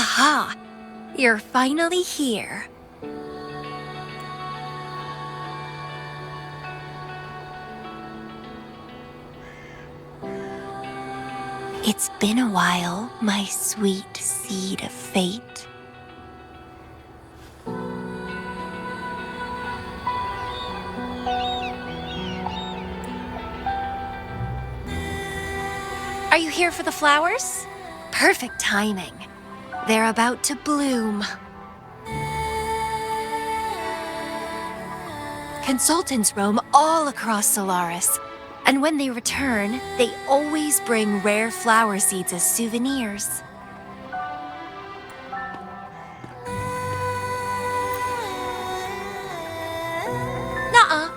Aha! You're finally here. It's been a while, my sweet seed of fate. Are you here for the flowers? Perfect timing. They're about to bloom. Consultants roam all across Solaris, and when they return, they always bring rare flower seeds as souvenirs. Nuh-uh.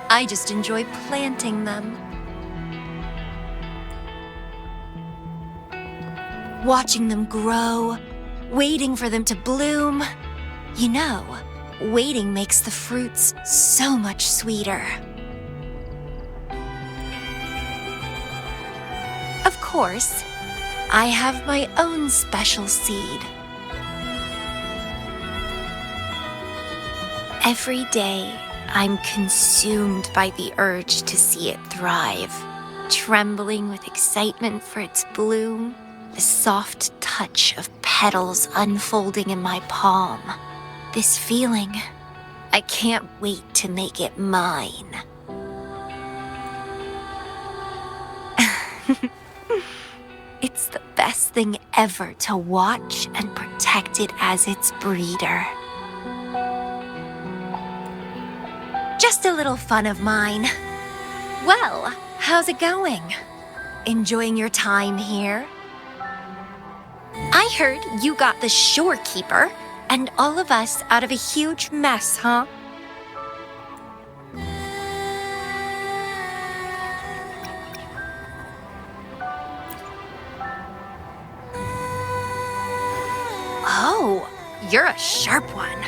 I just enjoy planting them. Watching them grow, waiting for them to bloom. You know, waiting makes the fruits so much sweeter. Of course, I have my own special seed. Every day, I'm consumed by the urge to see it thrive, trembling with excitement for its bloom. The soft touch of petals unfolding in my palm. This feeling, I can't wait to make it mine. It's the best thing ever to watch and protect it as its breeder. Just a little fun of mine. Well, how's it going? Enjoying your time here? I heard you got the shorekeeper and all of us out of a huge mess, huh? Oh, you're a sharp one.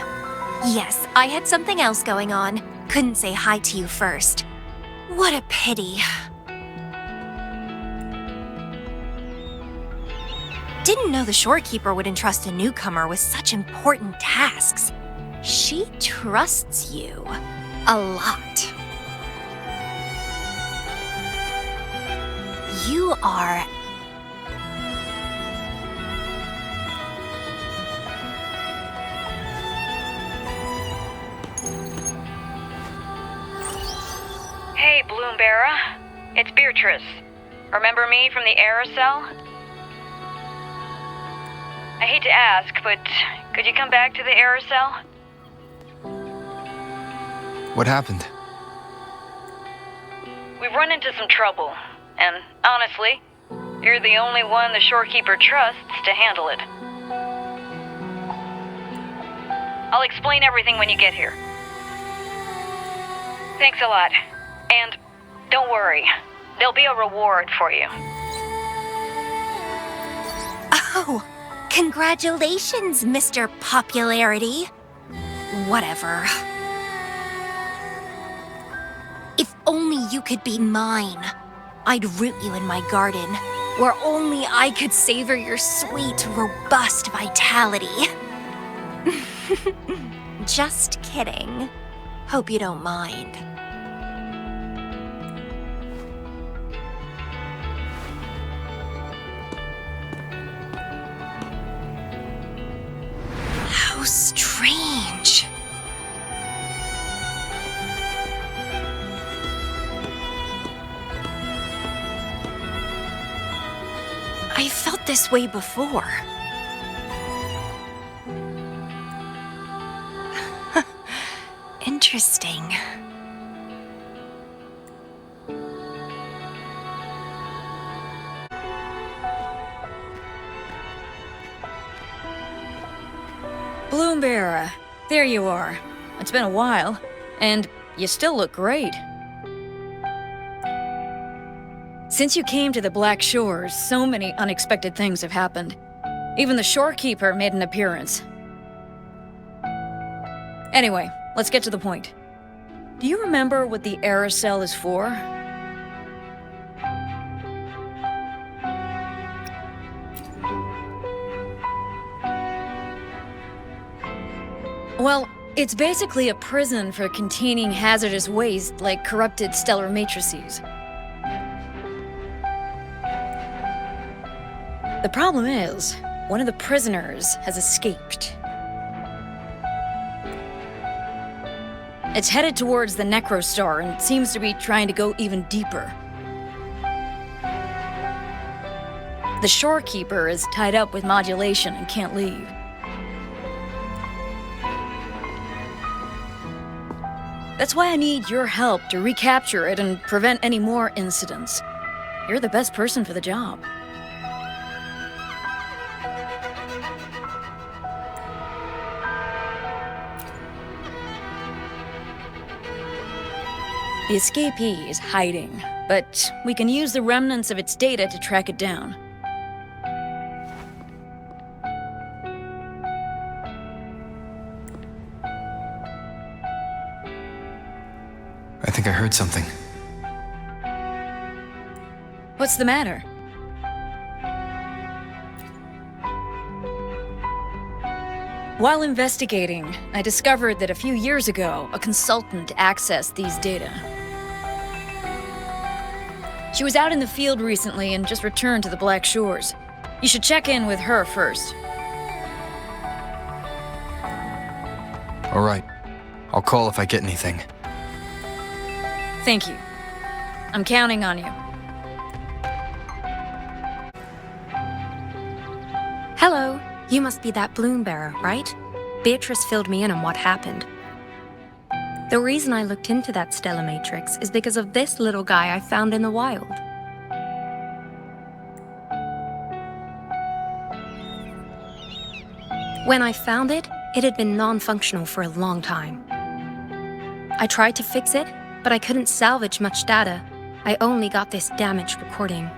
Yes, I had something else going on. Couldn't say hi to you first. What a pity. Didn't know the shorekeeper would entrust a newcomer with such important tasks. She trusts you a lot. You are... Hey, Bloombearer. It's Beatrice. Remember me from the aerosol? I hate to ask, but could you come back to the aerosol? What happened? We've run into some trouble, and honestly, you're the only one the shorekeeper trusts to handle it. I'll explain everything when you get here. Thanks a lot. And don't worry, there'll be a reward for you. Oh, congratulations, Mr. Popularity. Whatever. If only you could be mine. I'd root you in my garden, where only I could savor your sweet, robust vitality. Just kidding. Hope you don't mind. How strange. I felt this way before. Interesting. Bloombearer, there you are. It's been a while, and you still look great. Since you came to the Black Shores, so many unexpected things have happened. Even the shorekeeper made an appearance. Anyway, let's get to the point. Do you remember what the aerosol is for? Well, it's basically a prison for containing hazardous waste like corrupted stellar matrices. The problem is, one of the prisoners has escaped. It's headed towards the Necrostar and seems to be trying to go even deeper. The Shorekeeper is tied up with modulation and can't leave. That's why I need your help to recapture it and prevent any more incidents. You're the best person for the job. The escapee is hiding, but we can use the remnants of its data to track it down. I think I heard something. What's the matter? While investigating, I discovered that a few years ago, a consultant accessed these data. She was out in the field recently and just returned to the Black Shores. You should check in with her first. All right. I'll call if I get anything. Thank you. I'm counting on you. Hello, you must be that bloom bearer, right? Beatrice filled me in on what happened. The reason I looked into that stellar matrix is because of this little guy I found in the wild. When I found it, it had been non-functional for a long time. I tried to fix it, but I couldn't salvage much data. I only got this damaged recording.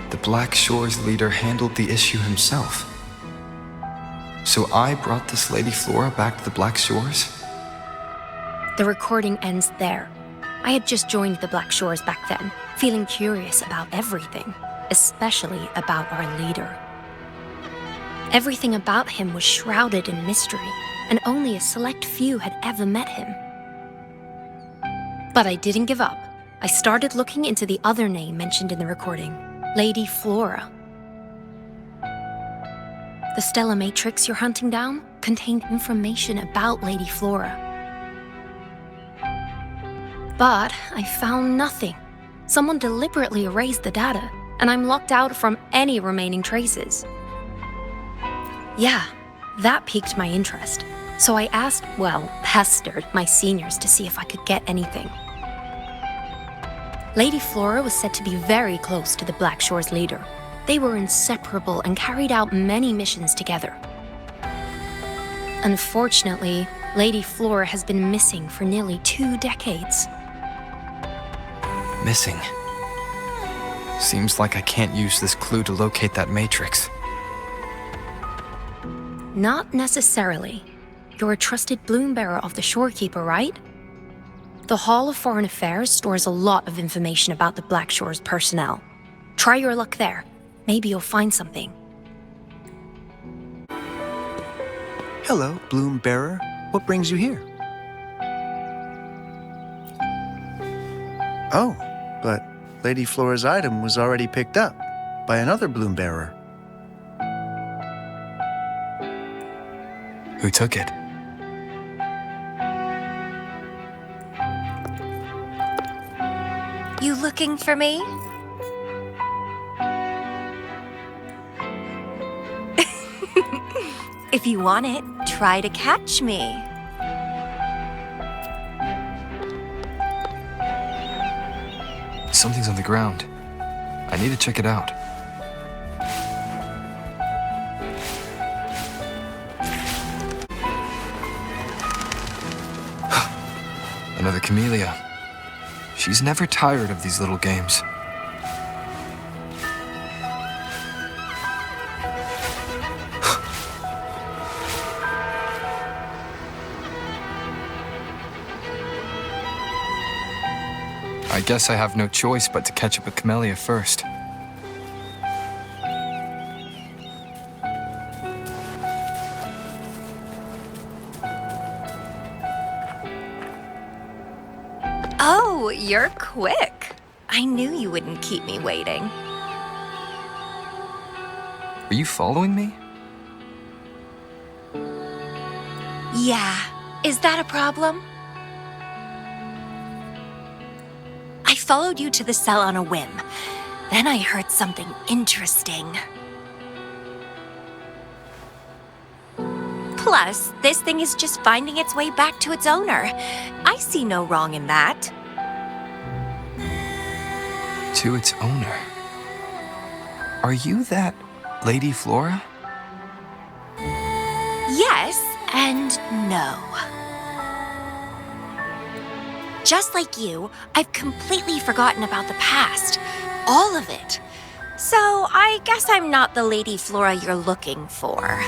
The Black Shores leader handled the issue himself. So I brought this Lady Flora back to the Black Shores? The recording ends there. I had just joined the Black Shores back then, feeling curious about everything, especially about our leader. Everything about him was shrouded in mystery, and only a select few had ever met him. But I didn't give up. I started looking into the other name mentioned in the recording, Lady Flora. The stellar matrix you're hunting down contained information about Lady Flora. But I found nothing. Someone deliberately erased the data, and I'm locked out from any remaining traces. Yeah, that piqued my interest. So I asked, pestered my seniors to see if I could get anything. Lady Flora was said to be very close to the Black Shores leader. They were inseparable and carried out many missions together. Unfortunately, Lady Flora has been missing for nearly 2 decades. Missing. Seems like I can't use this clue to locate that matrix. Not necessarily. You're a trusted bloom bearer of the Shorekeeper, right? The Hall of Foreign Affairs stores a lot of information about the Black Shores personnel. Try your luck there. Maybe you'll find something. Hello, Bloom Bearer. What brings you here? Oh, but Lady Flora's item was already picked up by another Bloom Bearer. Who took it? You looking for me? If you want it, try to catch me. Something's on the ground. I need to check it out. Another Camellya. She's never tired of these little games. I guess I have no choice but to catch up with Camellya first. Oh, you're quick. I knew you wouldn't keep me waiting. Are you following me? Yeah. Is that a problem? I followed you to the cell on a whim. Then I heard something interesting. Plus, this thing is just finding its way back to its owner. I see no wrong in that. To its owner. Are you that Lady Flora? Yes and no. Just like you, I've completely forgotten about the past. All of it. So I guess I'm not the Lady Flora you're looking for.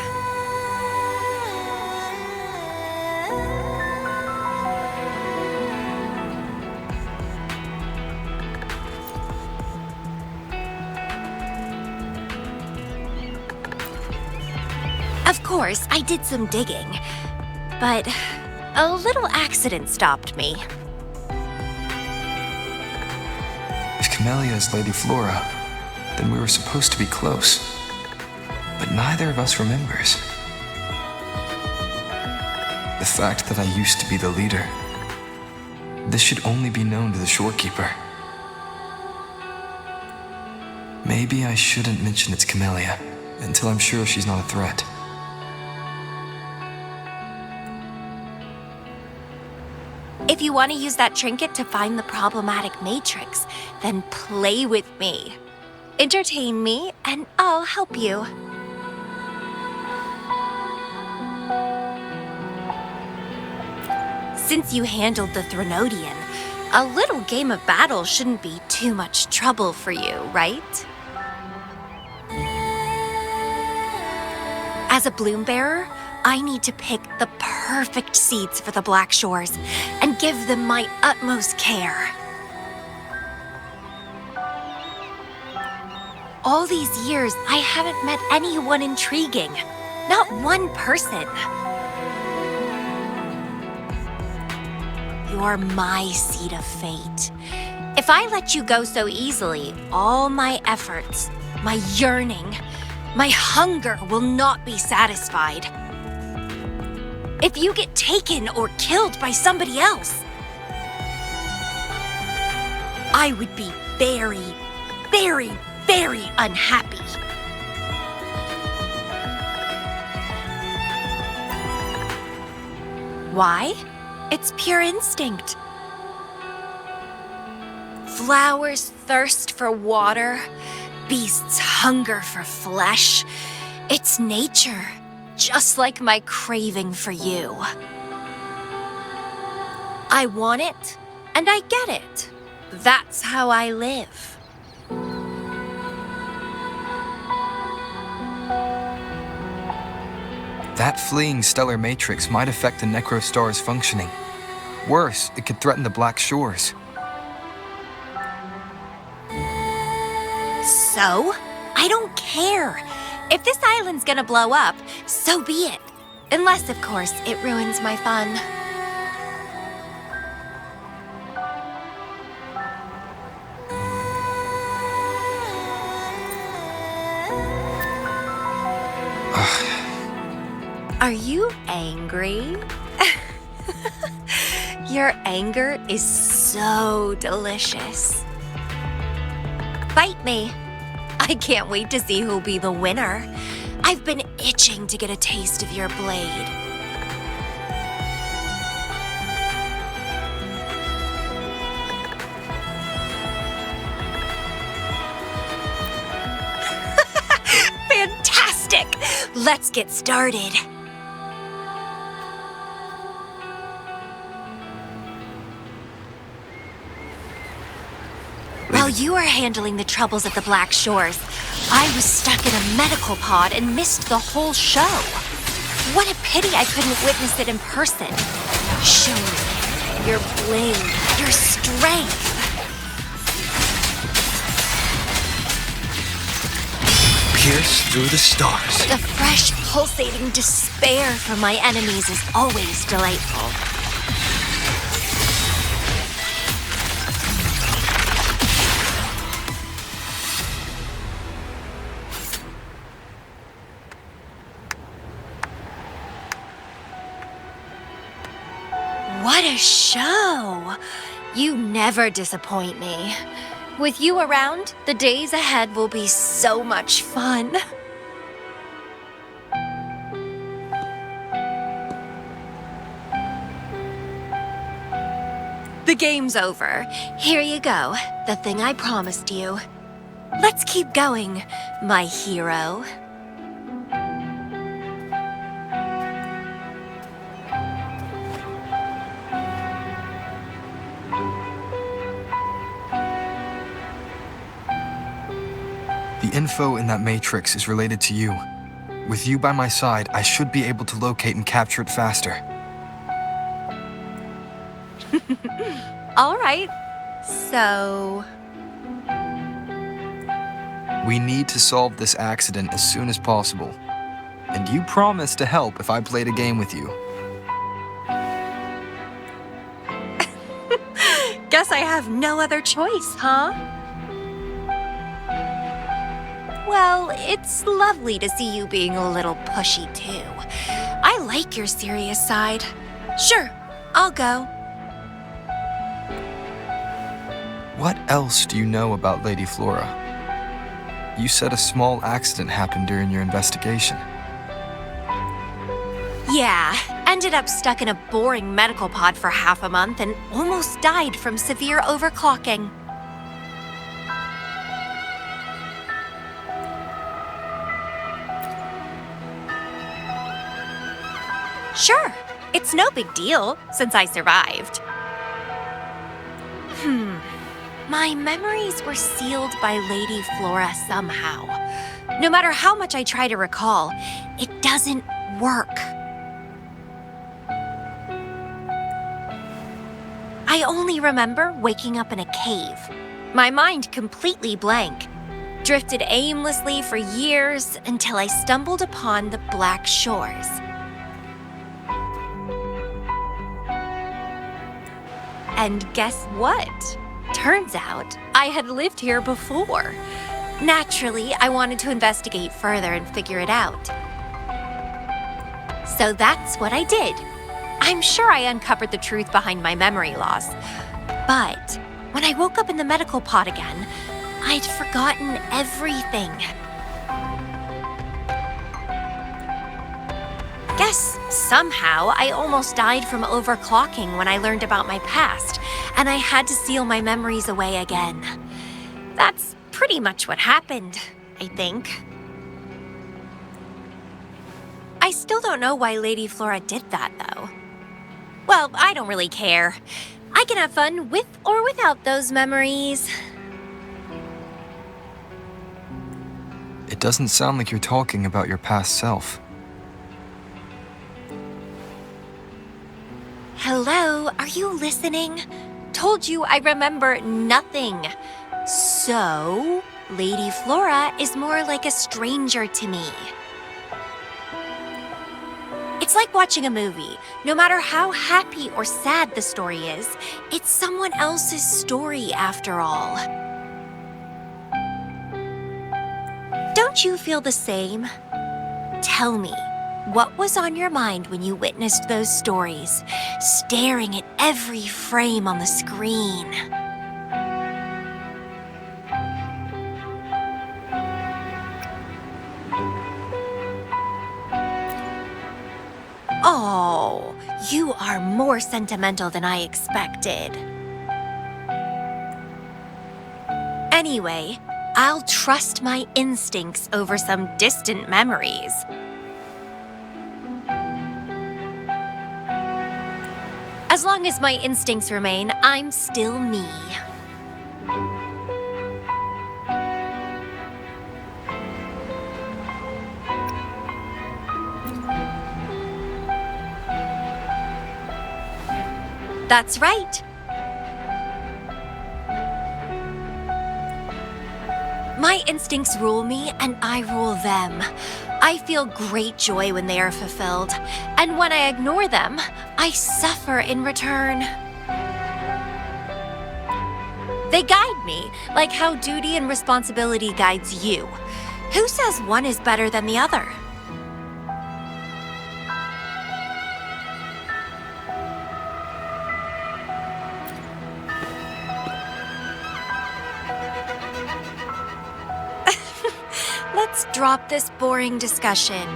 Of course, I did some digging, but a little accident stopped me. If Camellya is Lady Flora, then we were supposed to be close. But neither of us remembers. The fact that I used to be the leader, this should only be known to the shorekeeper. Maybe I shouldn't mention it's Camellya until I'm sure she's not a threat. If you want to use that trinket to find the problematic matrix, then play with me. Entertain me, and I'll help you. Since you handled the Threnodian, a little game of battle shouldn't be too much trouble for you, right? As a bloom bearer, I need to pick the perfect seeds for the Black Shores and give them my utmost care. All these years, I haven't met anyone intriguing. Not one person. You're my seed of fate. If I let you go so easily, all my efforts, my yearning, my hunger will not be satisfied. If you get taken or killed by somebody else, I would be very, very, very unhappy. Why? It's pure instinct. Flowers thirst for water, beasts hunger for flesh. It's nature. Just like my craving for you. I want it, and I get it. That's how I live. That fleeing stellar matrix might affect the Necrostar's functioning. Worse, it could threaten the Black Shores. So? I don't care. If this island's gonna blow up, so be it. Unless, of course, it ruins my fun. Are you angry? Your anger is so delicious. Fight me. I can't wait to see who'll be the winner. I've been itching to get a taste of your blade. Fantastic! Let's get started. While you were handling the troubles at the Black Shores, I was stuck in a medical pod and missed the whole show. What a pity I couldn't witness it in person. Show me your blade, your strength. Pierce through the stars. The fresh, pulsating despair from my enemies is always delightful. What a show! You never disappoint me. With you around, the days ahead will be so much fun. The game's over. Here you go, the thing I promised you. Let's keep going, my hero. The info in that matrix is related to you. With you by my side, I should be able to locate and capture it faster. All right, so... We need to solve this accident as soon as possible. And you promised to help if I played a game with you. Guess I have no other choice, huh? Well, it's lovely to see you being a little pushy, too. I like your serious side. Sure, I'll go. What else do you know about Lady Flora? You said a small accident happened during your investigation. Yeah, ended up stuck in a boring medical pod for half a month and almost died from severe overclocking. Sure, it's no big deal since I survived. My memories were sealed by Lady Flora somehow. No matter how much I try to recall, it doesn't work. I only remember waking up in a cave. My mind completely blank. Drifted aimlessly for years until I stumbled upon the Black Shores. And guess what? Turns out I had lived here before. Naturally, I wanted to investigate further and figure it out. So that's what I did. I'm sure I uncovered the truth behind my memory loss. But when I woke up in the medical pod again, I'd forgotten everything. Guess somehow I almost died from overclocking when I learned about my past, and I had to seal my memories away again. That's pretty much what happened, I think. I still don't know why Lady Flora did that, though. Well, I don't really care. I can have fun with or without those memories. It doesn't sound like you're talking about your past self. Hello, are you listening? Told you I remember nothing. So, Lady Flora is more like a stranger to me. It's like watching a movie. No matter how happy or sad the story is, it's someone else's story after all. Don't you feel the same? Tell me, what was on your mind when you witnessed those stories, staring at every frame on the screen? Oh, you are more sentimental than I expected. Anyway, I'll trust my instincts over some distant memories. As long as my instincts remain, I'm still me. That's right. My instincts rule me, and I rule them. I feel great joy when they are fulfilled, and when I ignore them, I suffer in return. They guide me, like how duty and responsibility guides you. Who says one is better than the other? Let's drop this boring discussion.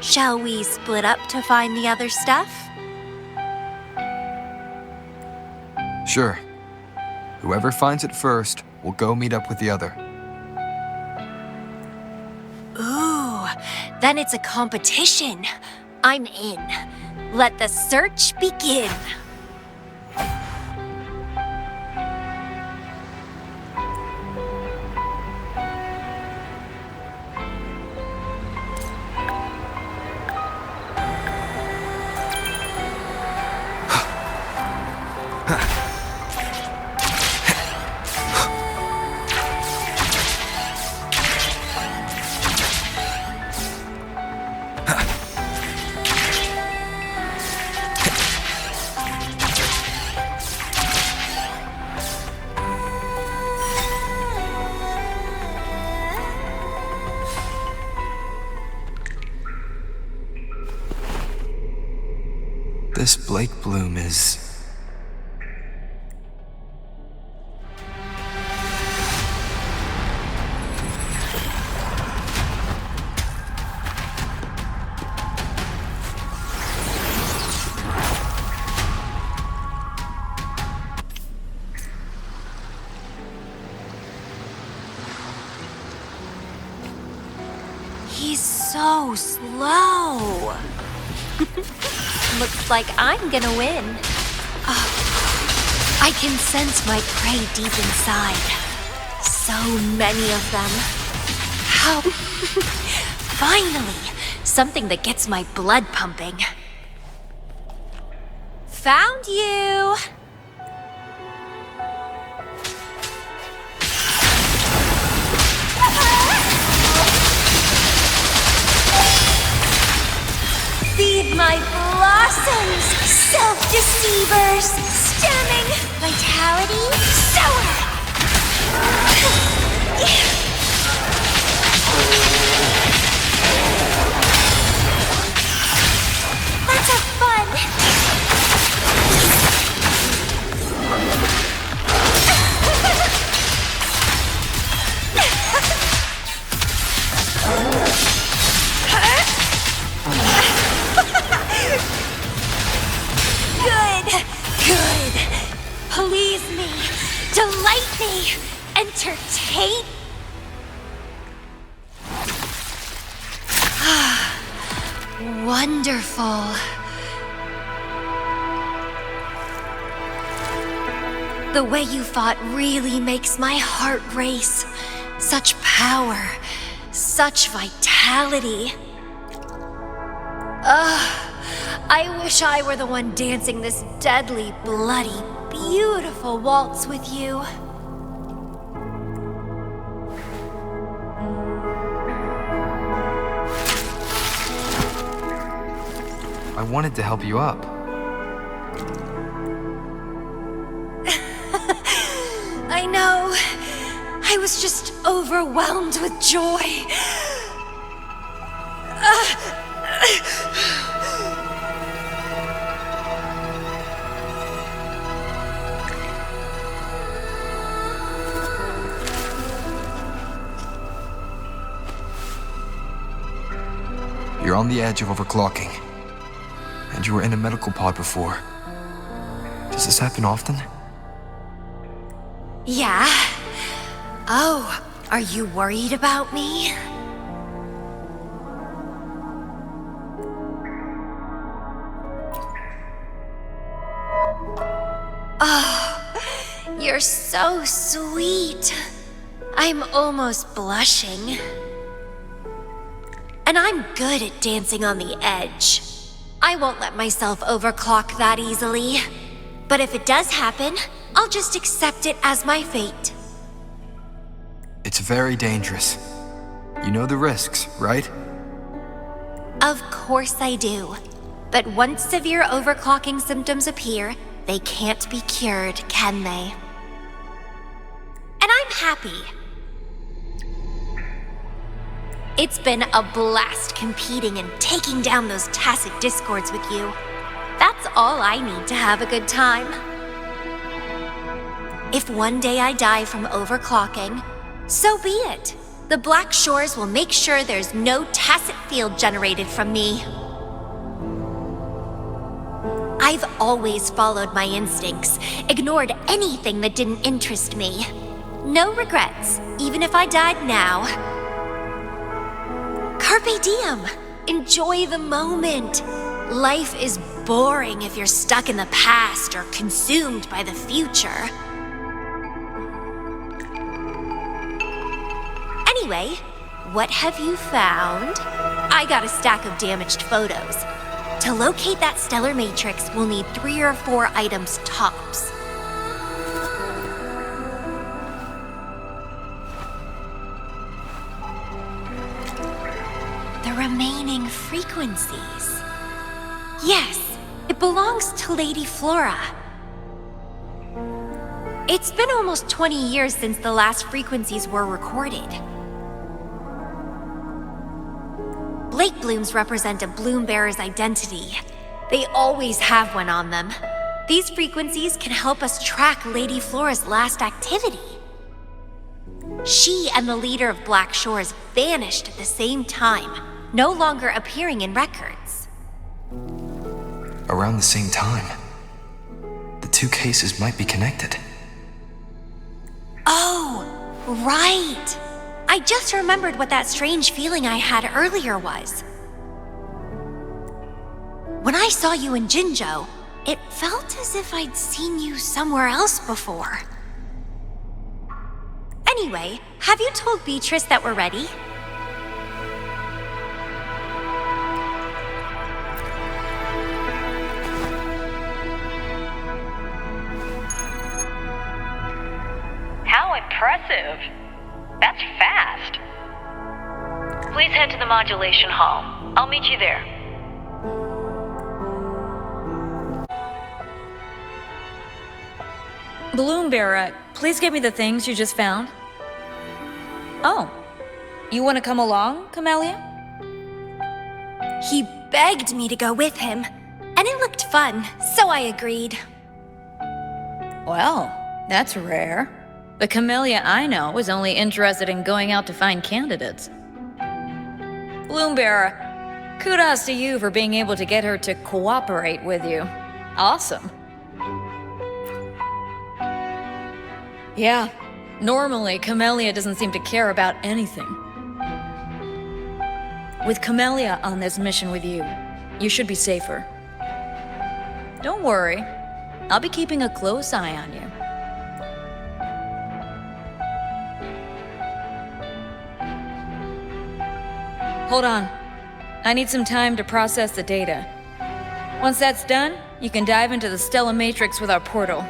Shall we split up to find the other stuff? Sure. Whoever finds it first will go meet up with the other. Ooh, then it's a competition. I'm in. Let the search begin. This Blake Bloom is... He's so slow. Looks like I'm gonna win. Oh, I can sense my prey deep inside. So many of them. How? Finally, something that gets my blood pumping. Found you! Feed my blossoms, self-deceivers! Stemming! Vitality, sour! Let's have fun! Good. Please me. Delight me. Entertain. Wonderful. The way you fought really makes my heart race. Such power. Such vitality. I wish I were the one dancing this deadly, bloody, beautiful waltz with you. I wanted to help you up. I know. I was just overwhelmed with joy. You're on the edge of overclocking. And you were in a medical pod before. Does this happen often? Yeah. Oh, are you worried about me? Oh, you're so sweet. I'm almost blushing. And I'm good at dancing on the edge. I won't let myself overclock that easily. But if it does happen, I'll just accept it as my fate. It's very dangerous. You know the risks, right? Of course I do. But once severe overclocking symptoms appear, they can't be cured, can they? And I'm happy. It's been a blast competing and taking down those tacit discords with you. That's all I need to have a good time. If one day I die from overclocking, so be it. The Black Shores will make sure there's no tacit field generated from me. I've always followed my instincts, ignored anything that didn't interest me. No regrets, even if I died now. Carpe diem. Enjoy the moment. Life is boring if you're stuck in the past or consumed by the future. Anyway, what have you found? I got a stack of damaged photos. To locate that stellar matrix, we'll need 3 or 4 items tops. The remaining frequencies. Yes, it belongs to Lady Flora. It's been almost 20 years since the last frequencies were recorded. Blake blooms represent a bloom bearer's identity. They always have one on them. These frequencies can help us track Lady Flora's last activity. She and the leader of Black Shores vanished at the same time, no longer appearing in records. Around the same time. The two cases might be connected. Oh, right! I just remembered what that strange feeling I had earlier was. When I saw you in Jinzhou, it felt as if I'd seen you somewhere else before. Anyway, have you told Beatrice that we're ready? How impressive. That's fast. Please head to the modulation hall. I'll meet you there. Bloombearer, please give me the things you just found. Oh, you want to come along, Camellya? He begged me to go with him, and it looked fun, so I agreed. Well, that's rare. The Camellya I know is only interested in going out to find candidates. Bloombearer, kudos to you for being able to get her to cooperate with you. Awesome. Yeah, normally Camellya doesn't seem to care about anything. With Camellya on this mission with you, you should be safer. Don't worry, I'll be keeping a close eye on you. Hold on. I need some time to process the data. Once that's done, you can dive into the Stella Matrix with our portal.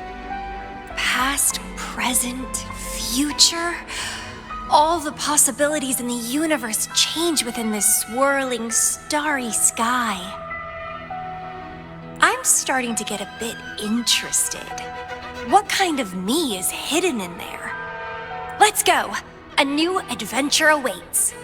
Past, present, future. All the possibilities in the universe change within this swirling, starry sky. I'm starting to get a bit interested. What kind of me is hidden in there? Let's go! A new adventure awaits.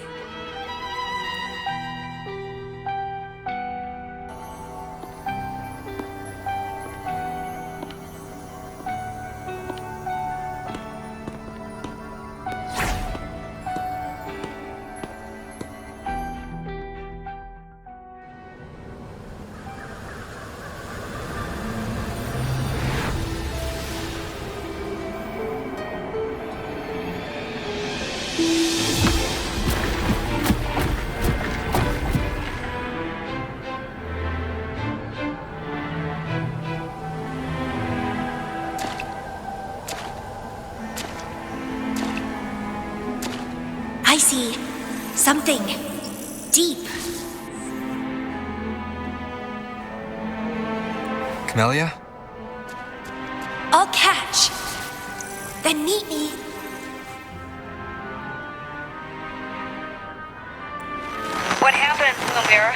I see something deep. Camellya? I'll catch. Then meet me. What happened, Camellya?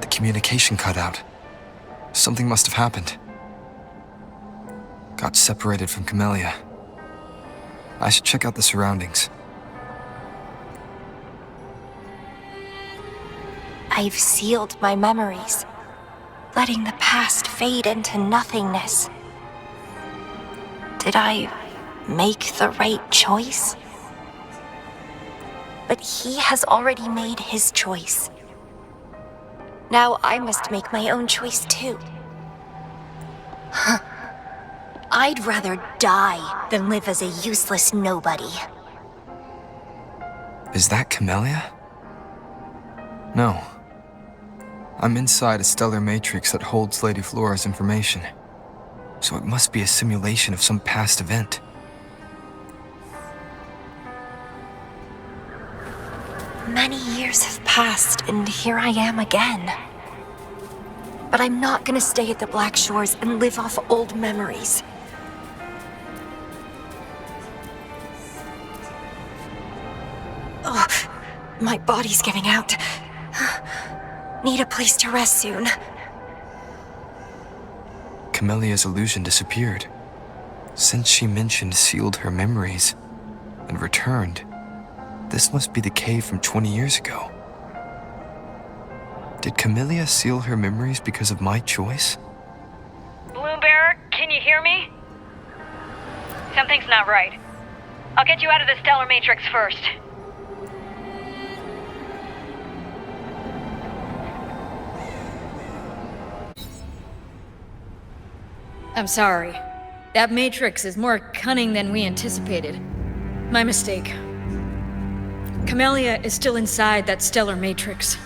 The communication cut out. Something must have happened. Got separated from Camellya. I should check out the surroundings. I've sealed my memories, letting the past fade into nothingness. Did I make the right choice? But he has already made his choice. Now I must make my own choice too. I'd rather die than live as a useless nobody. Is that Camellya? No. I'm inside a stellar matrix that holds Lady Flora's information. So it must be a simulation of some past event. Many years have passed, and here I am again. But I'm not gonna stay at the Black Shores and live off old memories. Ugh, my body's giving out. Need a place to rest soon. Camellya's illusion disappeared. Since she mentioned sealed her memories and returned, this must be the cave from 20 years ago. Did Camellya seal her memories because of my choice? Bloombearer, can you hear me? Something's not right. I'll get you out of the stellar matrix first. I'm sorry. That matrix is more cunning than we anticipated. My mistake. Camellya is still inside that stellar matrix.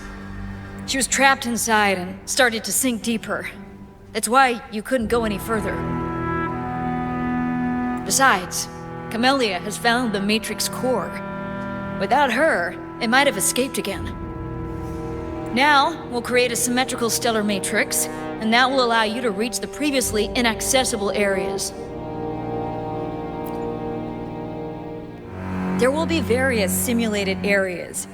She was trapped inside and started to sink deeper. That's why you couldn't go any further. Besides, Camellya has found the matrix core. Without her, it might have escaped again. Now, we'll create a symmetrical stellar matrix, and that will allow you to reach the previously inaccessible areas. There will be various simulated areas.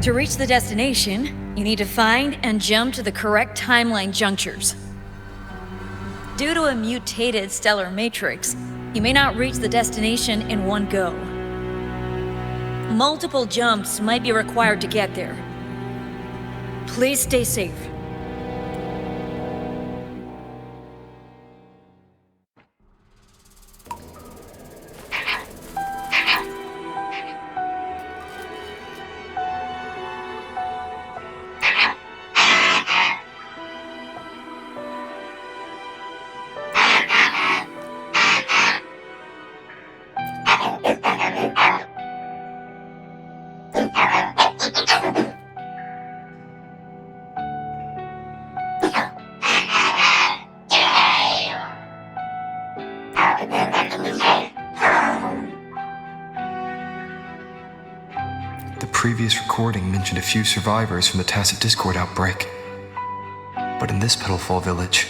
To reach the destination, you need to find and jump to the correct timeline junctures. Due to a mutated stellar matrix, you may not reach the destination in one go. Multiple jumps might be required to get there. Please stay safe. The previous recording mentioned a few survivors from the Tacit Discord outbreak. But in this Petalfall village,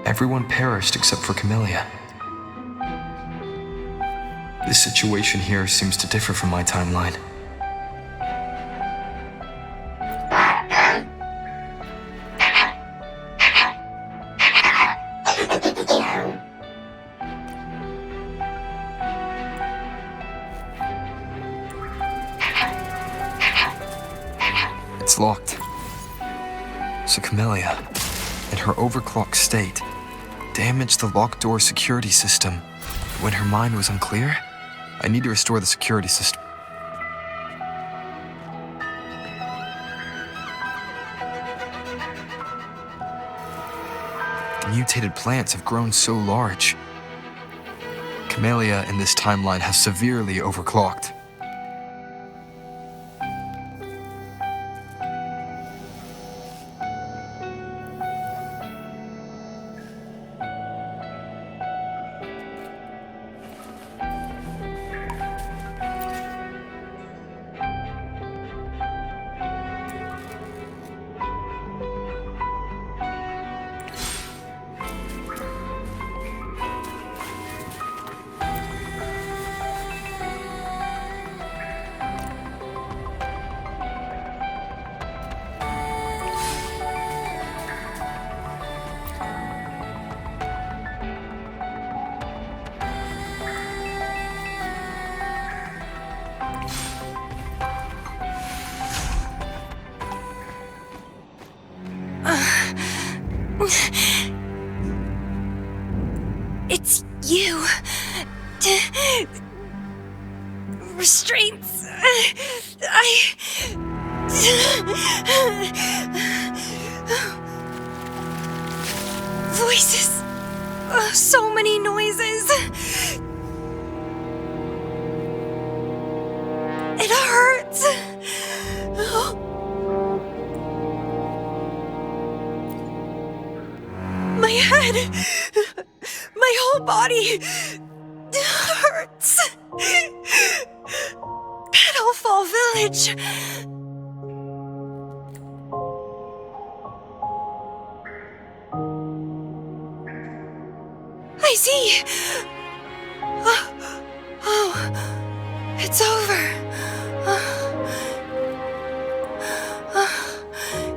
everyone perished except for Camellya. This situation here seems to differ from my timeline. It's locked. So Camellya, in her overclocked state, damaged the locked door security system when her mind was unclear. I need to restore the security system. The mutated plants have grown so large. Camellya in this timeline has severely overclocked. It's you. Restraints. Voices. So many noises. It hurts. My head. My whole body hurts. Petalfall Village. I see. Oh, it's over.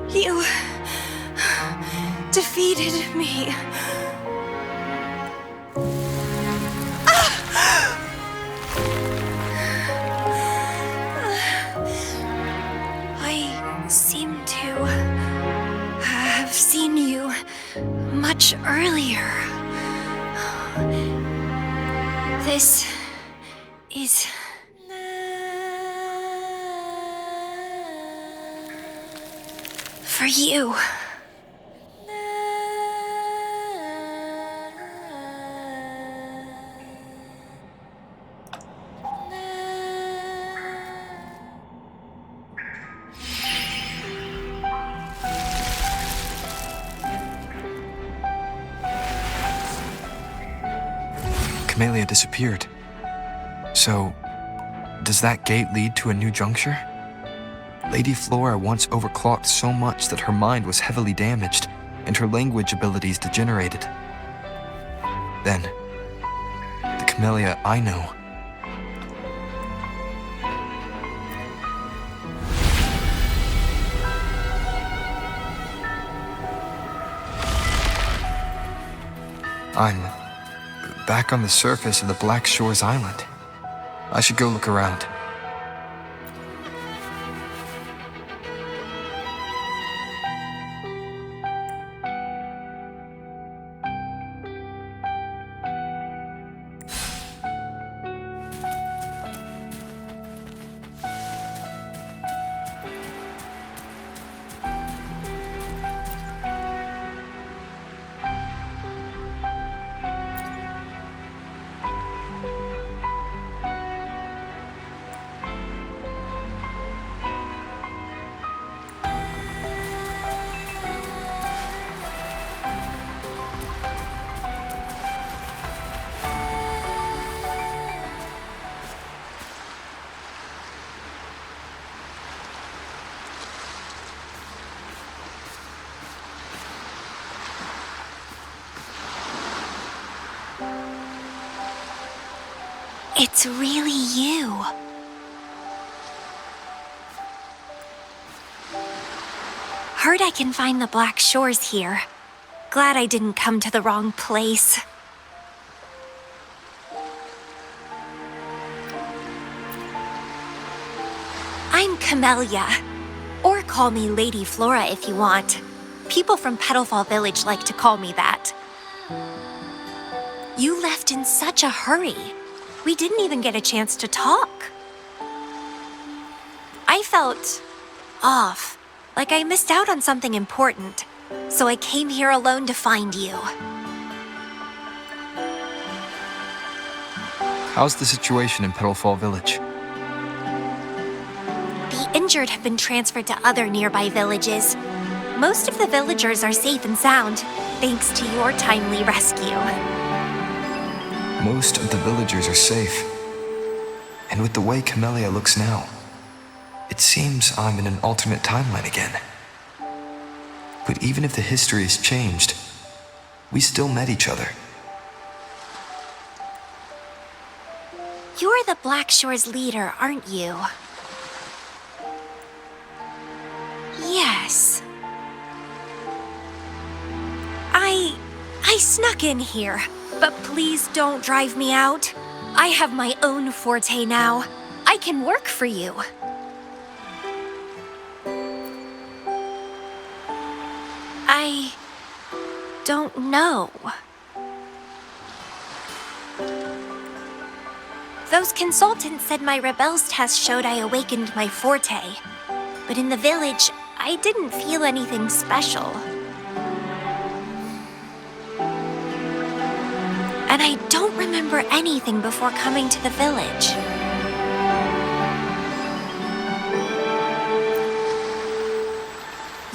You defeated me. I seem to have seen you much earlier. This is... for you. Camellya disappeared. So, does that gate lead to a new juncture? Lady Flora once overclocked so much that her mind was heavily damaged and her language abilities degenerated. Then, the Camellya I know. I'm back on the surface of the Black Shores Island. I should go look around. It's really you. Heard I can find the Black Shores here. Glad I didn't come to the wrong place. I'm Camellya. Or call me Lady Flora if you want. People from Petalfall Village like to call me that. You left in such a hurry. We didn't even get a chance to talk. I felt off, like I missed out on something important. So I came here alone to find you. How's the situation in Petalfall Village? The injured have been transferred to other nearby villages. Most of the villagers are safe and sound, thanks to your timely rescue. Most of the villagers are safe. And with the way Camellya looks now, it seems I'm in an alternate timeline again. But even if the history has changed, we still met each other. You're the Black Shores leader, aren't you? Yes. I snuck in here, but please don't drive me out. I have my own forte now. I can work for you. don't know. Those consultants said my rebels test showed I awakened my forte. But in the village, I didn't feel anything special. And I don't remember anything before coming to the village.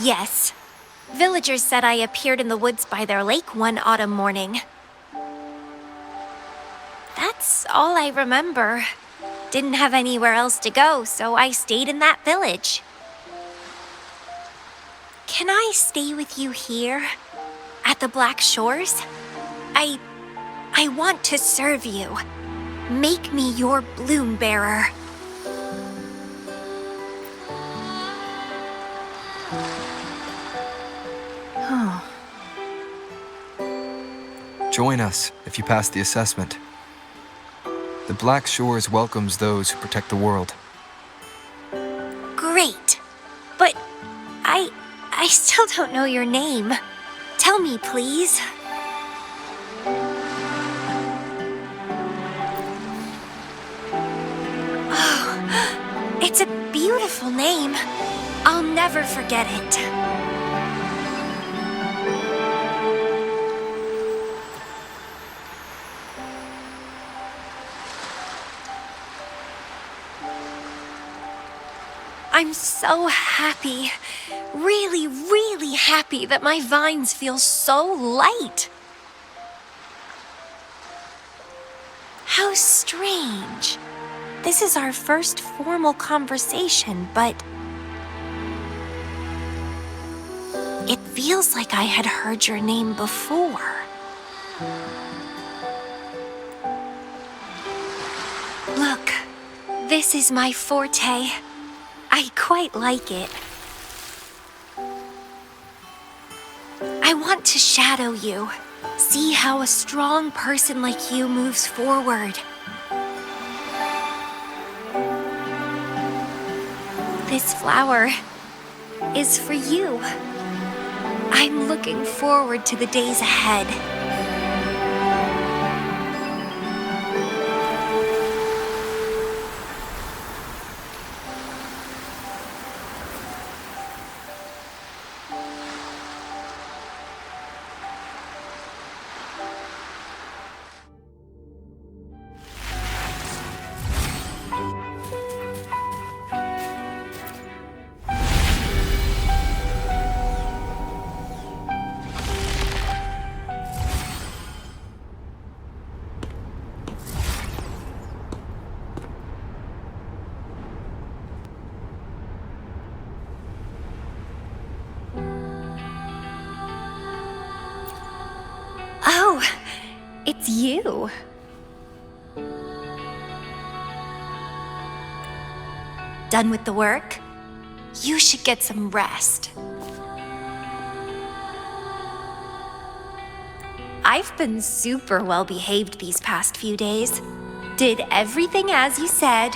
Yes, villagers said I appeared in the woods by their lake one autumn morning. That's all I remember. Didn't have anywhere else to go, so I stayed in that village. Can I stay with you here? At the Black Shores? I want to serve you. Make me your bloom bearer. Join us if you pass the assessment. The Black Shores welcomes those who protect the world. Great. But I still don't know your name. Tell me, please. Oh, it's a beautiful name. I'll never forget it. I'm so happy, really, really happy that my vines feel so light. How strange. This is our first formal conversation, but it feels like I had heard your name before. Look, this is my forte. I quite like it. I want to shadow you, see how a strong person like you moves forward. This flower is for you. I'm looking forward to the days ahead. Oh, it's you. Done with the work? You should get some rest. I've been super well behaved these past few days. Did everything as you said.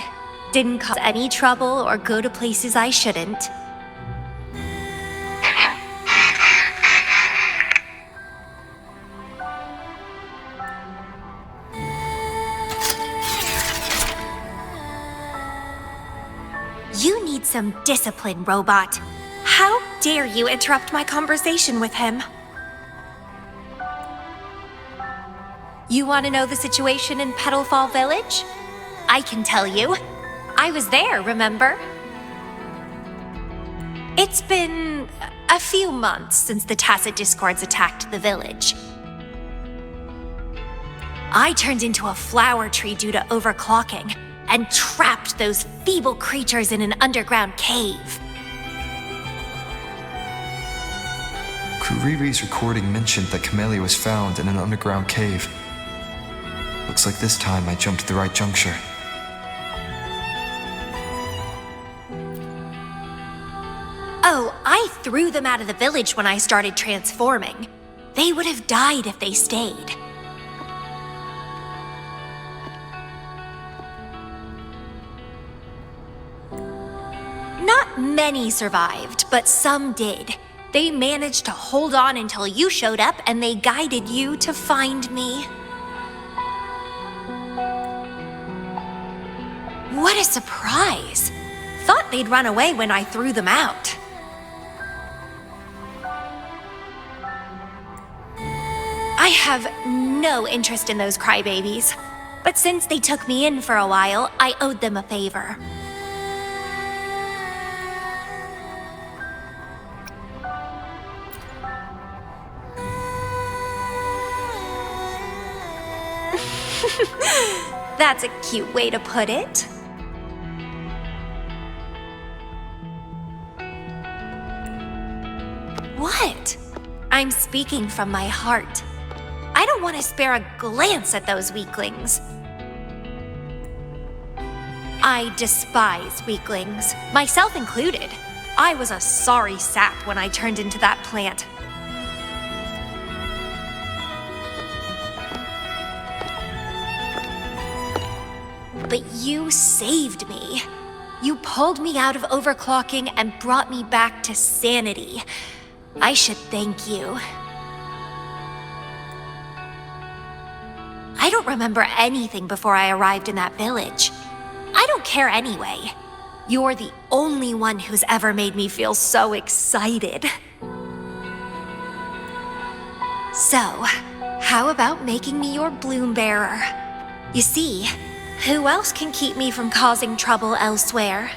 Didn't cause any trouble or go to places I shouldn't. You need some discipline, robot. How dare you interrupt my conversation with him? You want to know the situation in Petalfall Village? I can tell you. I was there, remember? It's been a few months since the Tacit Discords attacked the village. I turned into a flower tree due to overclocking and trapped those feeble creatures in an underground cave. Kuriri's recording mentioned that Camellya was found in an underground cave. Looks like this time I jumped at the right juncture. Oh, I threw them out of the village when I started transforming. They would have died if they stayed. Not many survived, but some did. They managed to hold on until you showed up and they guided you to find me. What a surprise! Thought they'd run away when I threw them out. I have no interest in those crybabies, but since they took me in for a while, I owed them a favor. That's a cute way to put it. What? I'm speaking from my heart. I don't want to spare a glance at those weaklings. I despise weaklings, myself included. I was a sorry sap when I turned into that plant. But you saved me. You pulled me out of overclocking and brought me back to sanity. I should thank you. I don't remember anything before I arrived in that village. I don't care anyway. You're the only one who's ever made me feel so excited. So, how about making me your bloom bearer? You see, who else can keep me from causing trouble elsewhere?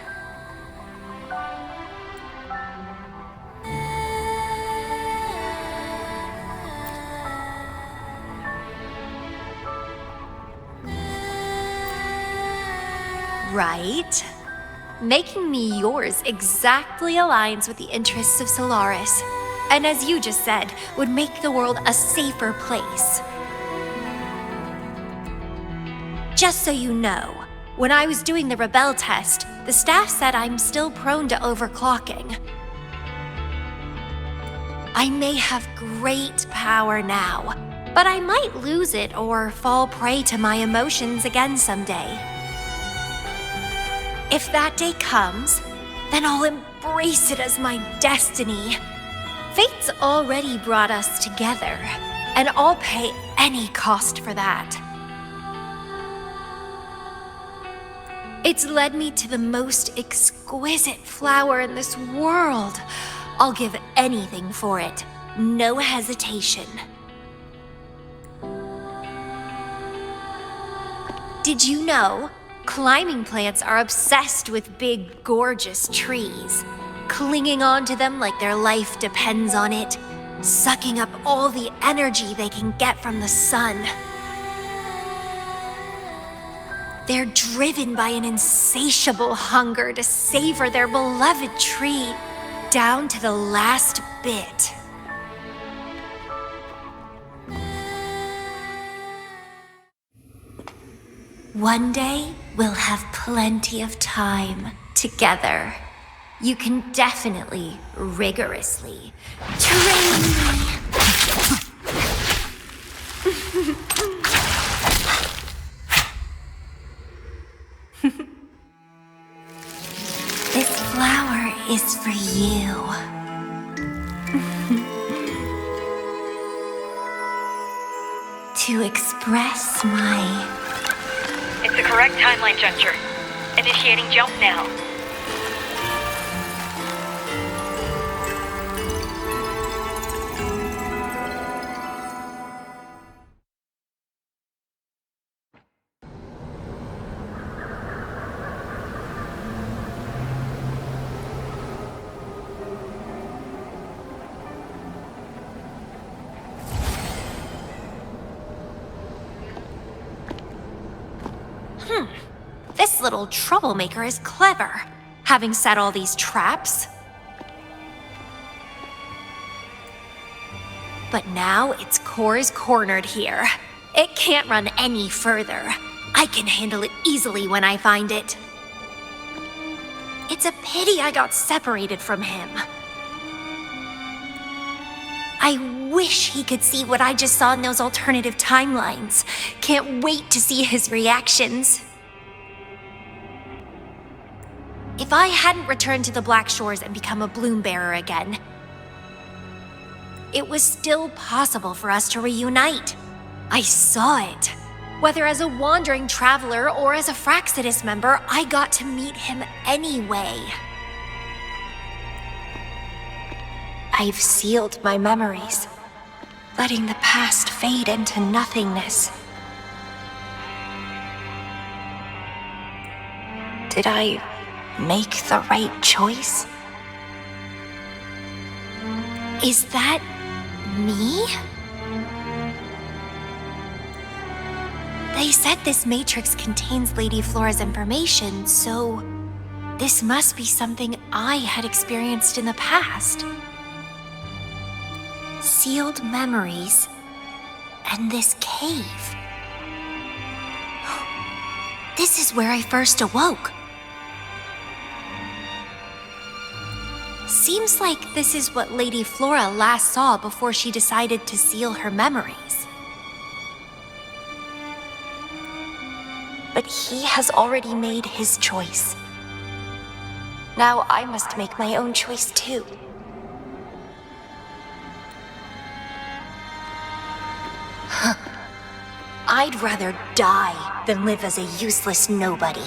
Right? Making me yours exactly aligns with the interests of Solaris, and as you just said, would make the world a safer place. Just so you know, when I was doing the Rebel test, the staff said I'm still prone to overclocking. I may have great power now, but I might lose it or fall prey to my emotions again someday. If that day comes, then I'll embrace it as my destiny. Fate's already brought us together, and I'll pay any cost for that. It's led me to the most exquisite flower in this world. I'll give anything for it, no hesitation. Did you know? Climbing plants are obsessed with big, gorgeous trees, clinging onto them like their life depends on it, sucking up all the energy they can get from the sun. They're driven by an insatiable hunger to savor their beloved tree down to the last bit. One day, we'll have plenty of time together. You can definitely, rigorously train me. This flower is for you. To express my... It's the correct timeline juncture. Initiating jump now. This little troublemaker is clever, having set all these traps. But now its core is cornered here. It can't run any further. I can handle it easily when I find it. It's a pity I got separated from him. I wish he could see what I just saw in those alternative timelines. Can't wait to see his reactions. If I hadn't returned to the Black Shores and become a bloom bearer again, it was still possible for us to reunite. I saw it. Whether as a wandering traveler or as a Fraxidus member, I got to meet him anyway. I've sealed my memories, letting the past fade into nothingness. Did I make the right choice? Is that me? They said this matrix contains Lady Flora's information, so this must be something I had experienced in the past. Sealed memories and this cave. This is where I first awoke. Seems like this is what Lady Flora last saw before she decided to seal her memories. But he has already made his choice. Now I must make my own choice too. I'd rather die than live as a useless nobody.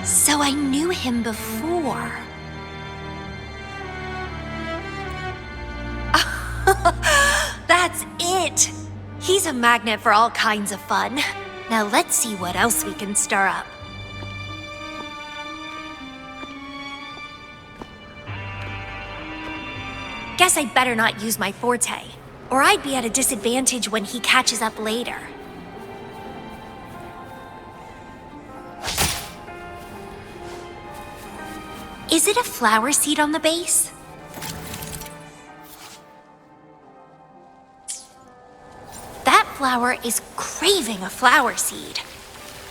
So I knew him before. That's it! He's a magnet for all kinds of fun. Now let's see what else we can stir up. Guess I'd better not use my forte, or I'd be at a disadvantage when he catches up later. Is it a flower seed on the base? That flower is craving a flower seed.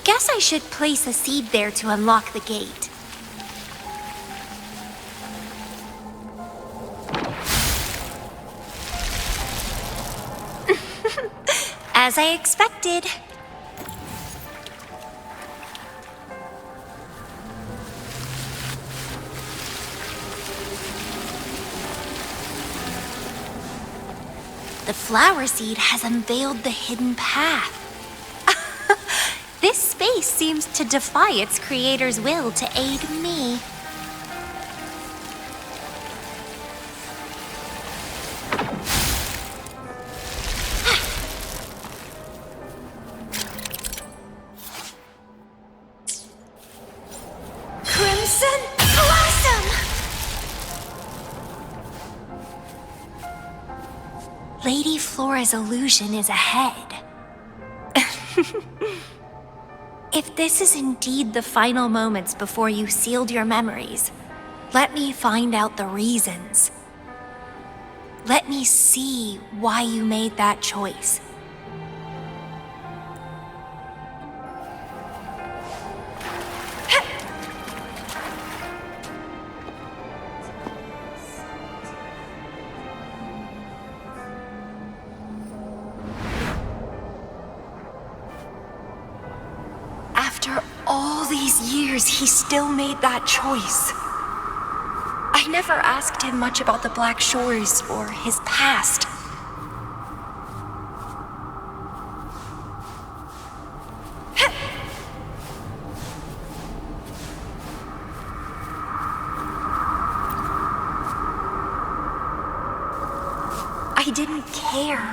Guess I should place a seed there to unlock the gate. As I expected. The flower seed has unveiled the hidden path. This space seems to defy its creator's will to aid me. Crimson Blossom! Lady Flora's illusion is ahead. If this is indeed the final moments before you sealed your memories, let me find out the reasons. Let me see why you made that choice. After all these years, he still made that choice. I never asked him much about the Black Shores or his past. I didn't care.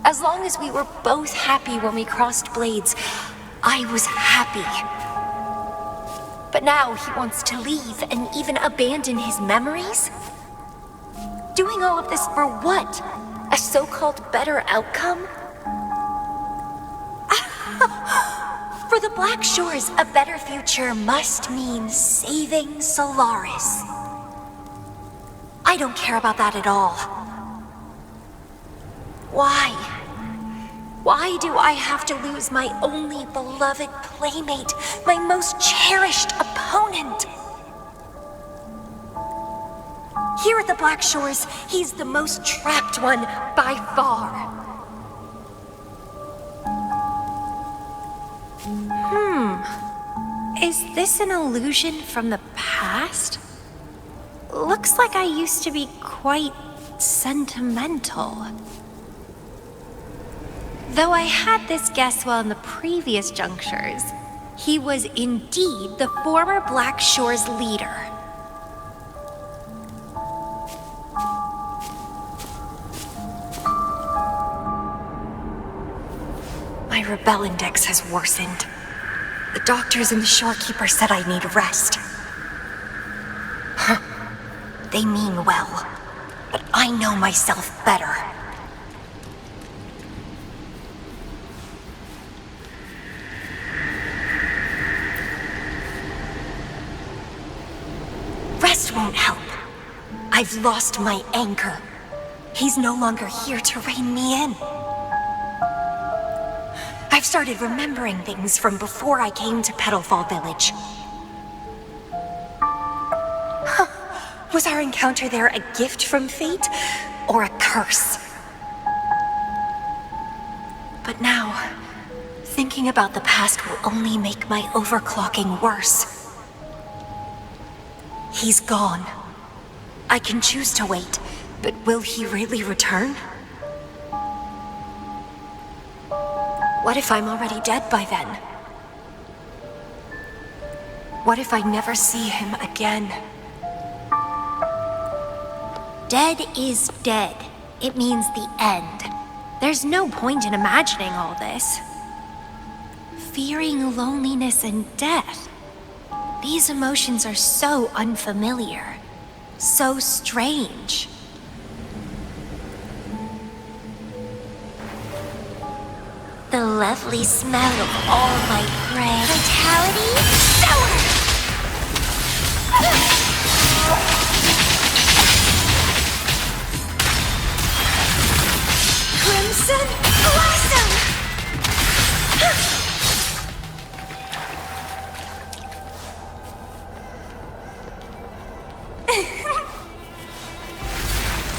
As long as we were both happy when we crossed blades, I was happy. But now he wants to leave and even abandon his memories? Doing all of this for what? A so-called better outcome? For the Black Shores, a better future must mean saving Solaris. I don't care about that at all. Why? Why do I have to lose my only beloved playmate, my most cherished opponent? Here at the Black Shores, he's the most trapped one by far. Is this an illusion from the past? Looks like I used to be quite sentimental. Though I had this guess while in the previous junctures, he was indeed the former Black Shore's leader. My rebel index has worsened. The doctors and the shorekeeper said I need rest. Huh. They mean well, but I know myself better. Rest won't help. I've lost my anchor. He's no longer here to rein me in. I've started remembering things from before I came to Petalfall Village. Huh. Was our encounter there a gift from fate, or a curse? But now, thinking about the past will only make my overclocking worse. He's gone. I can choose to wait, but will he really return? What if I'm already dead by then? What if I never see him again? Dead is dead. It means the end. There's no point in imagining all this. Fearing loneliness and death. These emotions are so unfamiliar, so strange. The lovely smell of all my prey. Vitality, sour! Crimson blossom!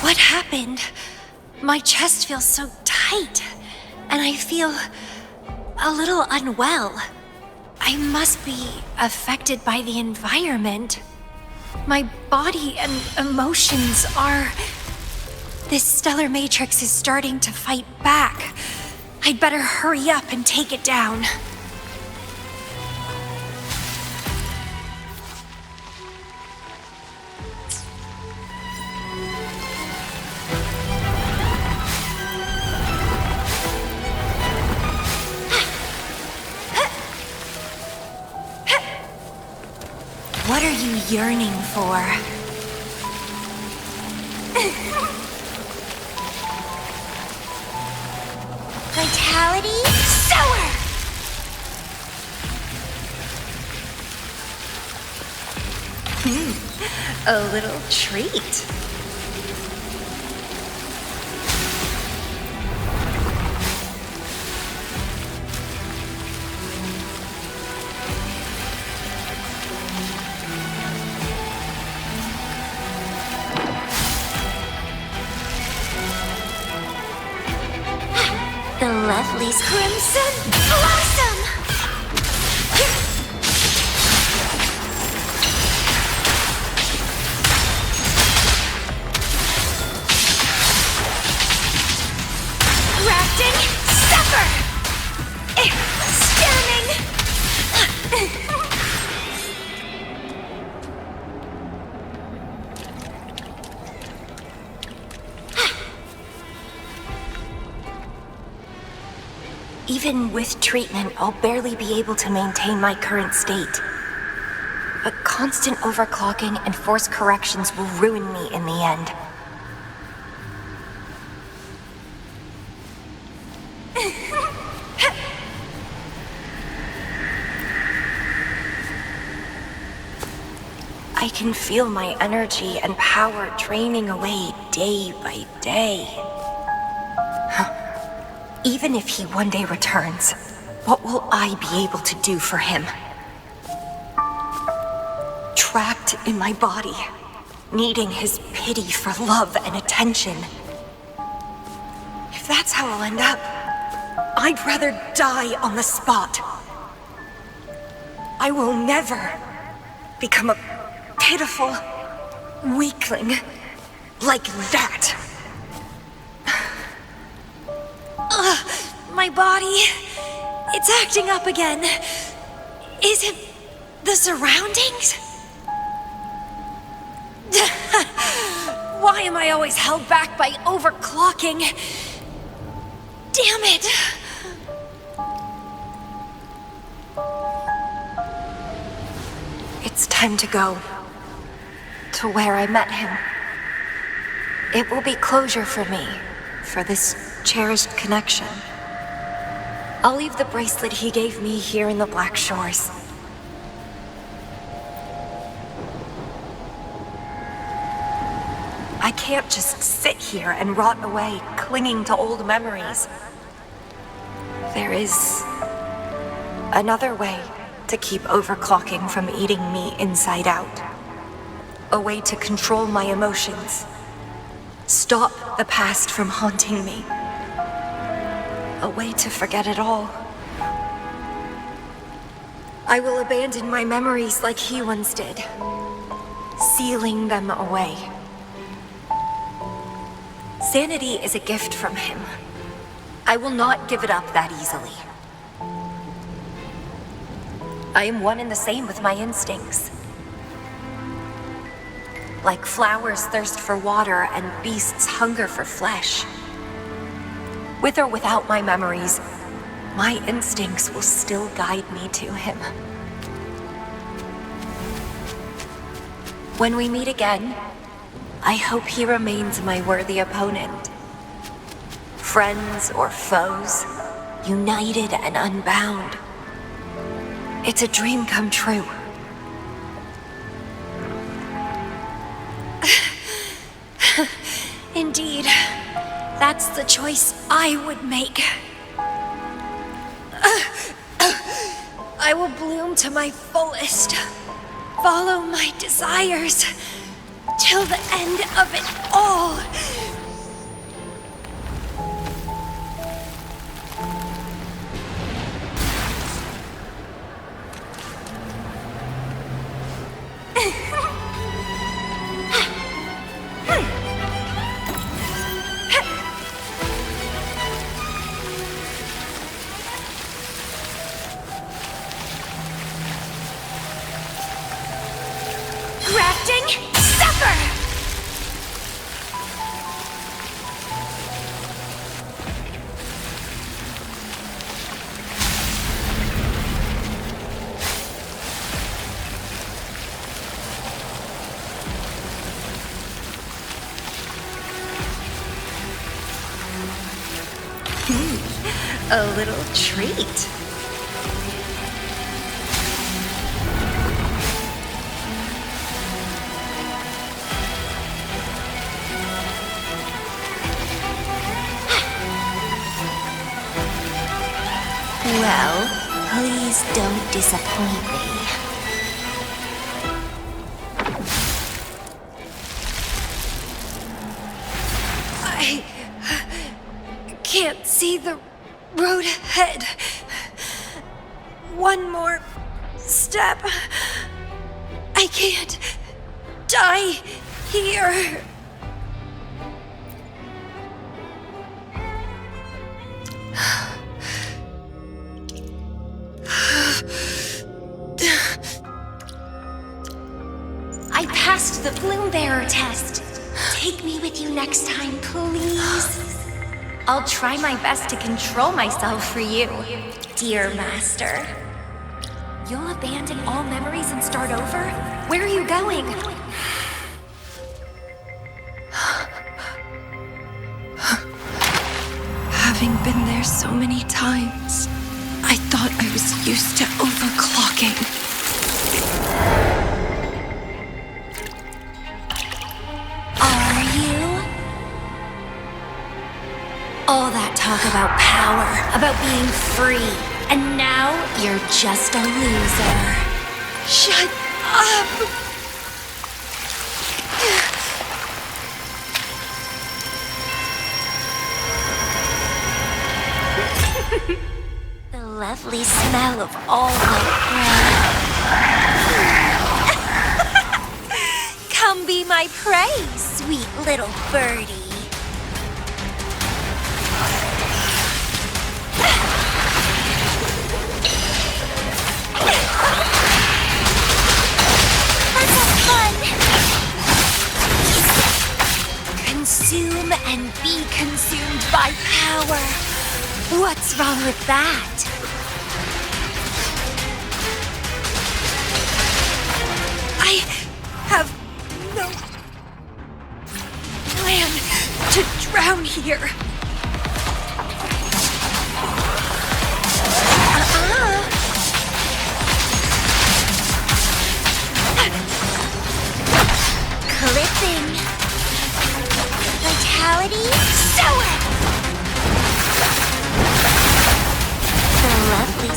What happened? My chest feels so tight, and I feel a little unwell. I must be affected by the environment. My body and emotions are... This stellar matrix is starting to fight back. I'd better hurry up and take it down. What are you yearning for? Vitality, sour! A little treat. The lovely crimson blossom! Grafting supper! Stunning! Even with treatment, I'll barely be able to maintain my current state. But constant overclocking and forced corrections will ruin me in the end. I can feel my energy and power draining away day by day. Even if he one day returns, what will I be able to do for him? Trapped in my body, needing his pity for love and attention. If that's how I'll end up, I'd rather die on the spot. I will never become a pitiful weakling like that. My body, it's acting up again. Is it the surroundings? Why am I always held back by overclocking? Damn it! It's time to go. To where I met him. It will be closure for me, for this cherished connection. I'll leave the bracelet he gave me here in the Black Shores. I can't just sit here and rot away, clinging to old memories. There is another way to keep overclocking from eating me inside out. A way to control my emotions. Stop the past from haunting me. A way to forget it all. I will abandon my memories like he once did, sealing them away. Sanity is a gift from him. I will not give it up that easily. I am one and the same with my instincts. Like flowers thirst for water and beasts hunger for flesh. With or without my memories, my instincts will still guide me to him. When we meet again, I hope he remains my worthy opponent. Friends or foes, united and unbound. It's a dream come true. Indeed, that's the choice I would make. I will bloom to my fullest, follow my desires, till the end of it all. Grafting Supper! A little treat. Well, please don't disappoint me. I can't see the road ahead. One more step. I can't die here. I passed the Bloom Bearer test. Take me with you next time, please. I'll try my best to control myself for you, dear master. You'll abandon all memories and start over? Where are you going? Having been there so many times, I thought I was used to overclocking. Are you? All that talk about power, about being free, and now you're just a loser. Shut up! The lovely smell of all white bread. be my prey, sweet little birdie. Let's have fun. Consume and be consumed by power. What's wrong with that? I have no plan to drown here. Clipping. Vitality. Show it! The lovely.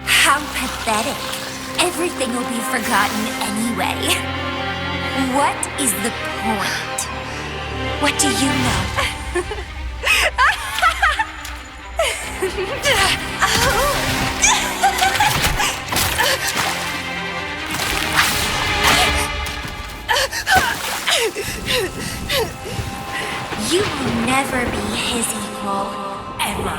How pathetic. Everything will be forgotten anyway. What is the point? What do you know? You will never be his equal, ever.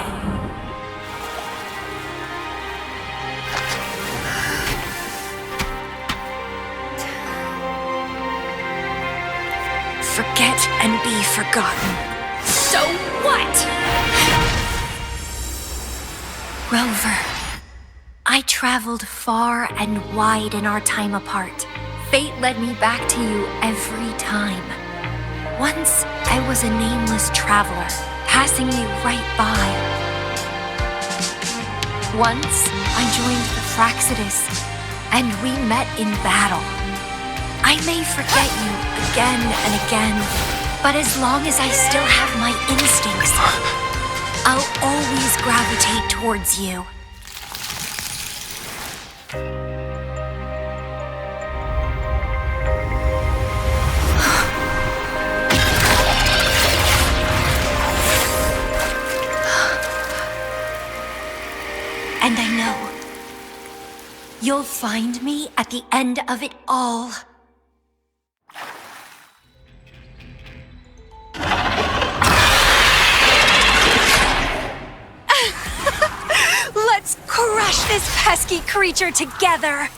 Forget and be forgotten. So what? Rover, I traveled far and wide in our time apart. Fate led me back to you every time. Once, I was a nameless traveler, passing you right by. Once, I joined the Fraxidus, and we met in battle. I may forget you again and again, but as long as I still have my instincts, I'll always gravitate towards you. And I know you'll find me at the end of it all. Let's crush this pesky creature together!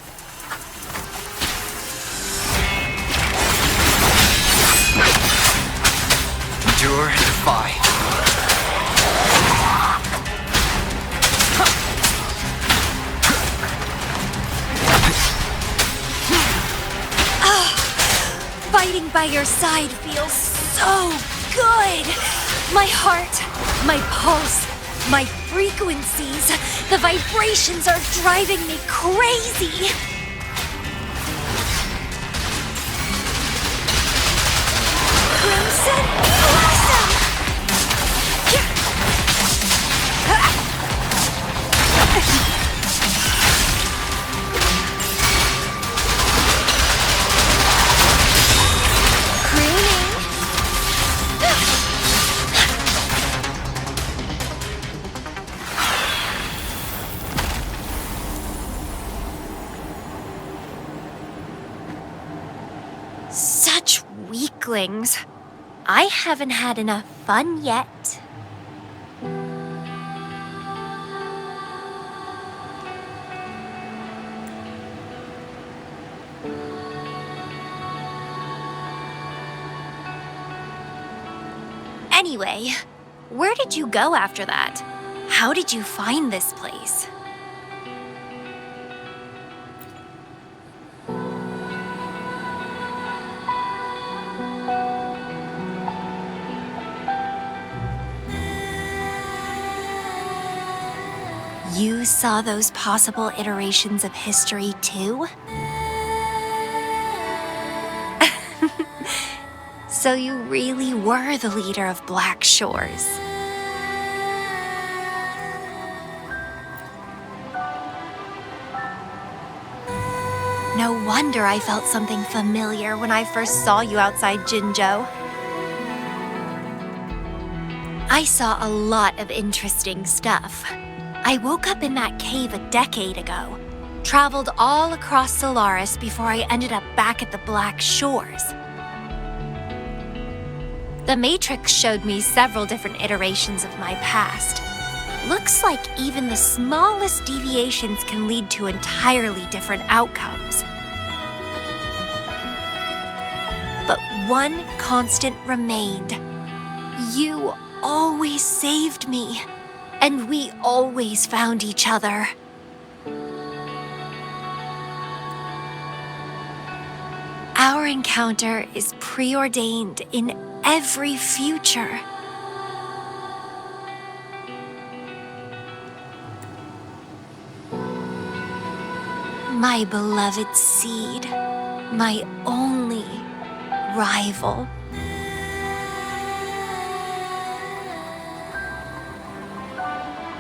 Endure and defy. Fighting by your side feels so good! My heart, my pulse, my frequencies, the vibrations are driving me crazy! Crimson Blossom! Such weaklings. I haven't had enough fun yet. Anyway, where did you go after that? How did you find this place? You saw those possible iterations of history too? So you really were the leader of Black Shores. No wonder I felt something familiar when I first saw you outside Jinzhou. I saw a lot of interesting stuff. I woke up in that cave a decade ago, traveled all across Solaris before I ended up back at the Black Shores. The Matrix showed me several different iterations of my past. Looks like even the smallest deviations can lead to entirely different outcomes. But one constant remained. You always saved me, and we always found each other. Our encounter is preordained in every future. My beloved seed, my only rival.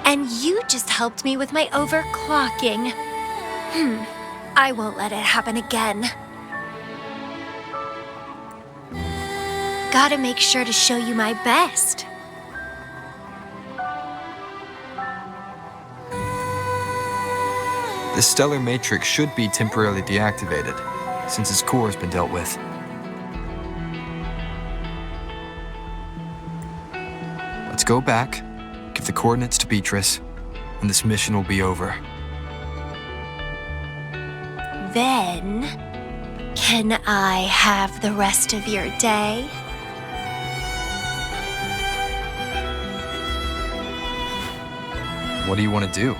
And you just helped me with my overclocking. I won't let it happen again. Gotta make sure to show you my best. The stellar matrix should be temporarily deactivated, since its core has been dealt with. Let's go back, give the coordinates to Beatrice, and this mission will be over. Then, can I have the rest of your day? What do you want to do?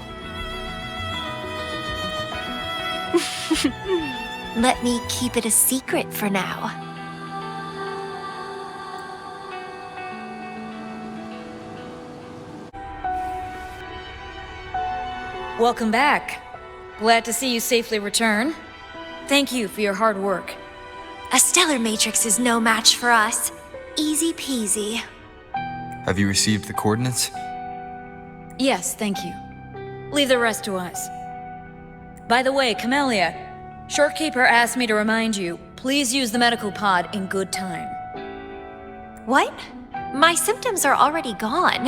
Let me keep it a secret for now. Welcome back. Glad to see you safely return. Thank you for your hard work. A stellar matrix is no match for us. Easy peasy. Have you received the coordinates? Yes, thank you. Leave the rest to us. By the way, Camellya, Shorekeeper asked me to remind you, please use the medical pod in good time. What? My symptoms are already gone.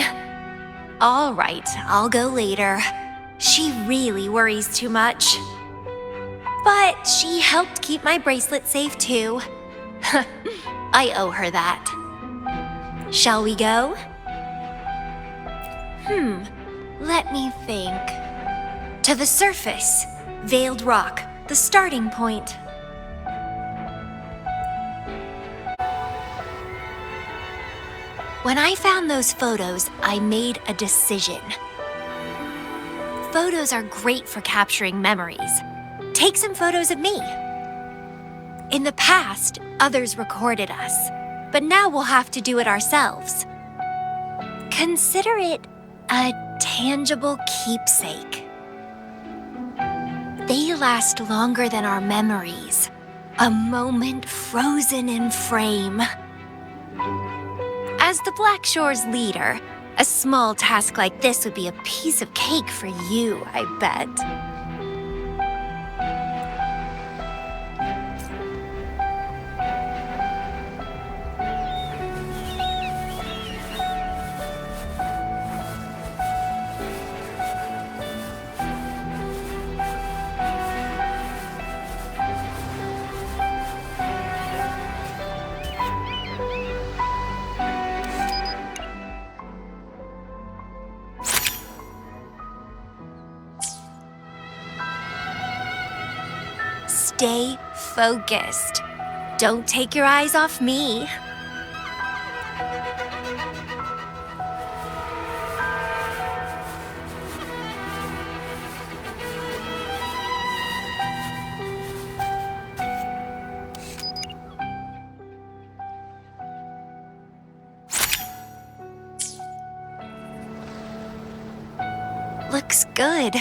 All right, I'll go later. She really worries too much. But she helped keep my bracelet safe too. I owe her that. Shall we go? Let me think. To the surface. Veiled Rock, the starting point. When I found those photos, I made a decision. Photos are great for capturing memories. Take some photos of me. In the past, others recorded us, but now we'll have to do it ourselves. Consider it a tangible keepsake. They last longer than our memories. A moment frozen in frame. As the Black Shore's leader, a small task like this would be a piece of cake for you, I bet. Stay focused. Don't take your eyes off me. Looks good.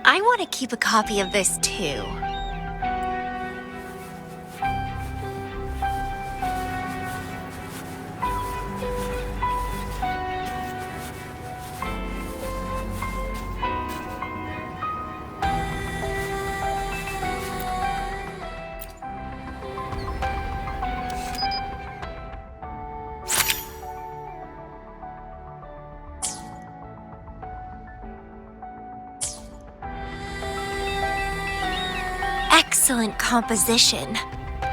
I want to keep a copy of this too. excellent composition.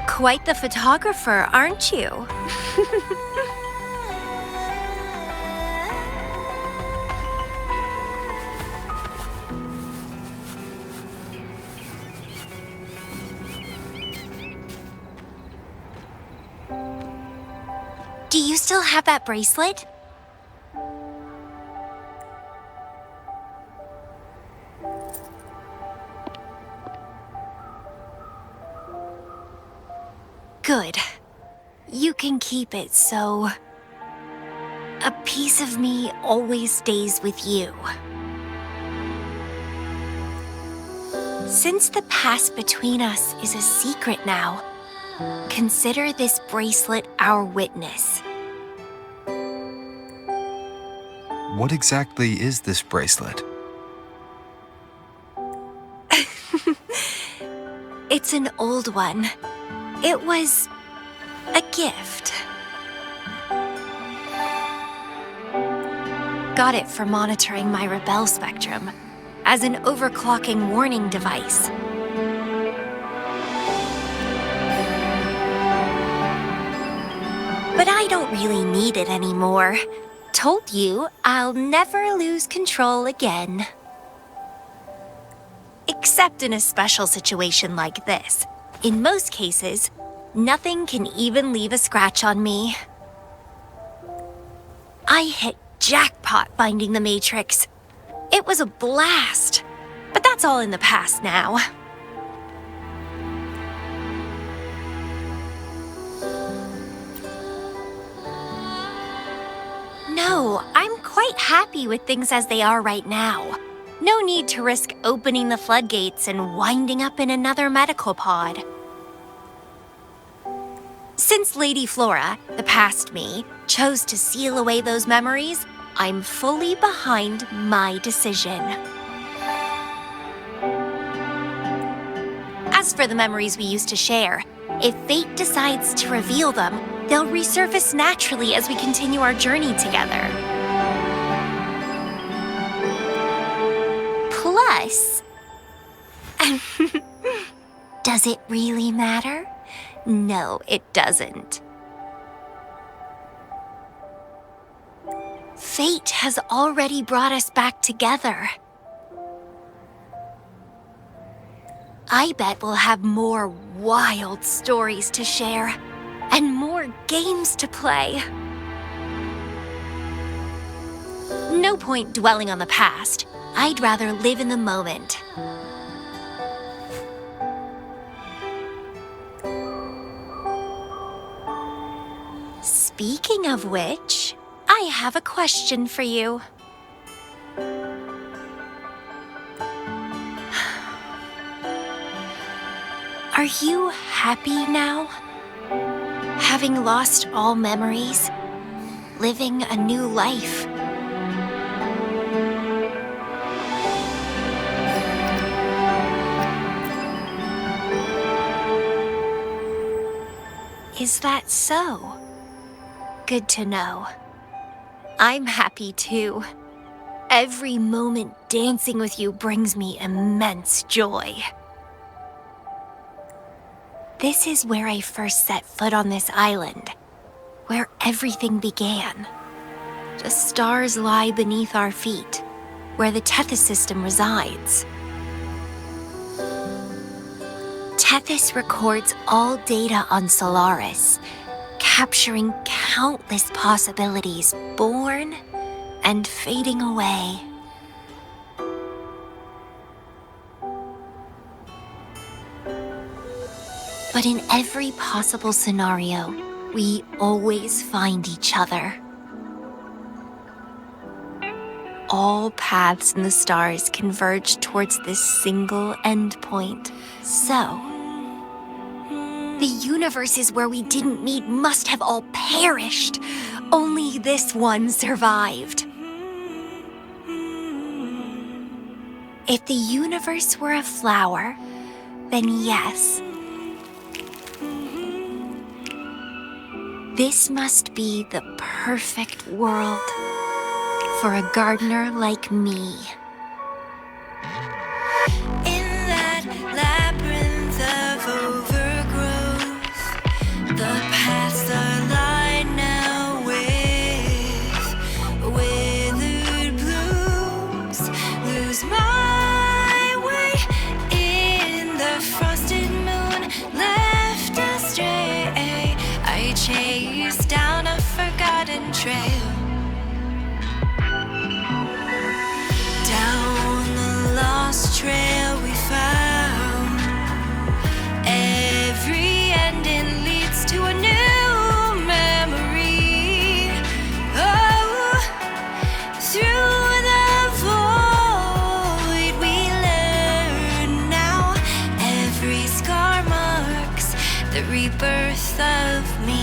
Quite the photographer, aren't you? Do you still have that bracelet? Good. You can keep it, so a piece of me always stays with you. Since the past between us is a secret now, consider this bracelet our witness. What exactly is this bracelet? It's an old one. It was a gift. Got it for monitoring my rebel spectrum as an overclocking warning device. But I don't really need it anymore. Told you I'll never lose control again. Except in a special situation like this. In most cases, nothing can even leave a scratch on me. I hit jackpot finding the Matrix. It was a blast. But that's all in the past now. No, I'm quite happy with things as they are right now. No need to risk opening the floodgates and winding up in another medical pod. Since Lady Flora, the past me, chose to seal away those memories, I'm fully behind my decision. As for the memories we used to share, if fate decides to reveal them, they'll resurface naturally as we continue our journey together. Plus, does it really matter? No, it doesn't. Fate has already brought us back together. I bet we'll have more wild stories to share and more games to play. No point dwelling on the past. I'd rather live in the moment. Speaking of which, I have a question for you. Are you happy now? Having lost all memories, living a new life. Is that so? Good to know. I'm happy too. Every moment dancing with you brings me immense joy. This is where I first set foot on this island, where everything began. The stars lie beneath our feet, where the Tethys system resides. Tethys records all data on Solaris, capturing countless possibilities born and fading away. But in every possible scenario, we always find each other. All paths in the stars converge towards this single endpoint. So, the universes where we didn't meet must have all perished. Only this one survived. If the universe were a flower, then yes. This must be the perfect world for a gardener like me. In that labyrinth of the rebirth of me.